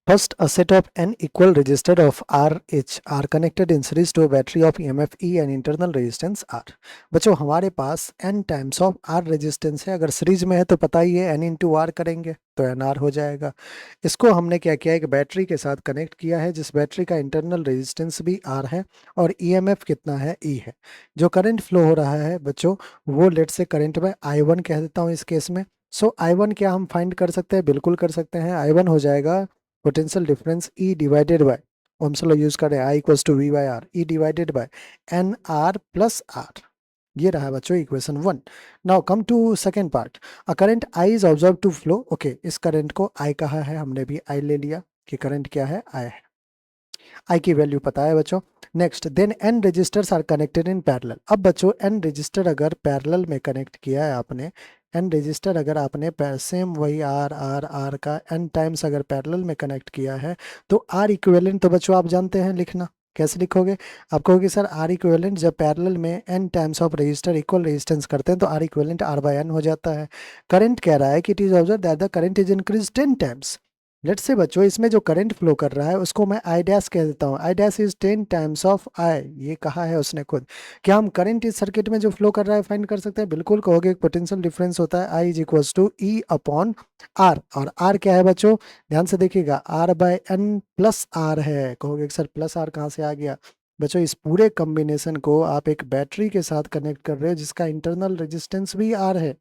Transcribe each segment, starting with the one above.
First, a set of n equal resistor of RH are connected in series to a battery of EMF E and internal resistance R। बच्चों हमारे पास n times of R resistance है, अगर series में है तो पता ही है n into are करेंगे तो NR हो जाएगा। इसको हमने क्या किया, एक बैटरी के साथ कनेक्ट किया है जिस बैटरी का इंटरनल रेजिस्टेंस भी R है और EMF कितना है, E है। जो करंट फ्लो हो रहा है बच्चों वो लेट से करंट में I1 कह देता हूँ इस केस में। सो I1 क्या हम फाइंड कर सकते हैं, बिल्कुल कर सकते हैं। I1 हो जाएगा potential difference E divided by, Ohm's law use करें, I equals to V by R, E divided by N R plus R. ये रहा बच्चों equation 1। Now come to second part. A current I is observe to flow. Okay, इस current को I कहा है, हमने भी I ले लिया कि करंट क्या है, I है। I की वैल्यू पता है बच्चों। Next, then n resistors are connected in parallel. अब बच्चों n रजिस्टर अगर पैरेलल में कनेक्ट किया है आपने, n रजिस्टर अगर आपने सेम वही R का n टाइम्स अगर पैरेलल में कनेक्ट किया है तो R इक्विवेलेंट तो बच्चों आप जानते हैं लिखना। कैसे लिखोगे, आप कहोगे सर R इक्विवेलेंट जब पैरेलल में n times of resistor equal resistance करते हैं तो R equivalent R by n हो जाता है। करंट कह रहा है कि it is observe that the current is increase 10 times. Let's say बच्चों इसमें जो करंट फ्लो कर रहा है उसको मैं आई डैश कह देता हूँ। I dash is 10 times of I, ये कहा है उसने खुद। क्या हम करंट इस सर्किट में जो फ्लो कर रहा है फाइंड कर सकते हैं, बिल्कुल कहोगे। पोटेंशियल डिफरेंस होता है I is equals to E upon R, और आर क्या है बच्चों, ध्यान से देखिएगा, R by N plus R है। कहोगे सर प्लस आर कहाँ से आ गया, बच्चों इस पूरे कॉम्बिनेशन को आप एक बैटरी के साथ कनेक्ट कर रहे हो जिसका इंटरनल रेजिस्टेंस भी आर है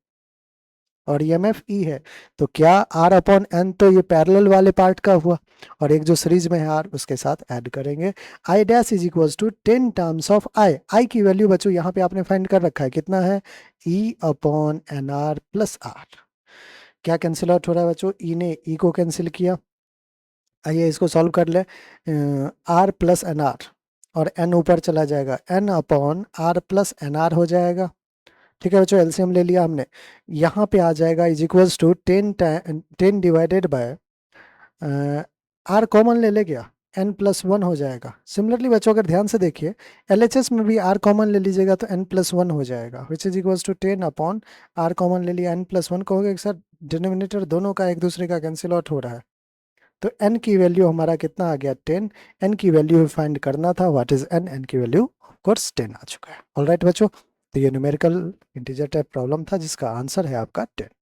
और ईएमएफ ई है। तो क्या आर अपॉन एन, तो ये पैरेलल वाले पार्ट का हुआ, और एक जो सीरीज में है आर उसके साथ ऐड करेंगे। I dash is equals to 10 terms of I. I की वैल्यू बच्चों यहाँ पे आपने फाइंड कर रखा है, कितना है, E upon N R plus R. क्या कैंसिल आउट हो रहा है बच्चों, ई ने ई को कैंसिल किया। आइए इसको सॉल्व कर ले। आर प्लस एन आर और एन ऊपर चला जाएगा, N upon R plus N R हो जाएगा। ठीक है बच्चों, एलसीएम ले लिया हमने। यहाँ पे आ जाएगा is equals to 10 divided by, R common ले ले गया, एन प्लस वन हो जाएगा। सिमिलरली बच्चों अगर ध्यान से देखिए एलएचएस में भी आर कॉमन ले लीजिएगा तो एन प्लस वन हो जाएगा, which is equals to 10 upon R common ले लिया एन प्लस वन। कहोगे सर डिनोमिनेटर दोनों का एक दूसरे का कैंसिल आउट हो रहा है, तो एन की वैल्यू हमारा कितना आ गया, 10। एन की वैल्यू फाइंड करना था, व्हाट इज एन, एन की वैल्यू ऑफ कोर्स 10 आ चुका है। ऑलराइट बच्चों, तो ये न्यूमेरिकल इंटीजर टाइप प्रॉब्लम था जिसका आंसर है आपका 10।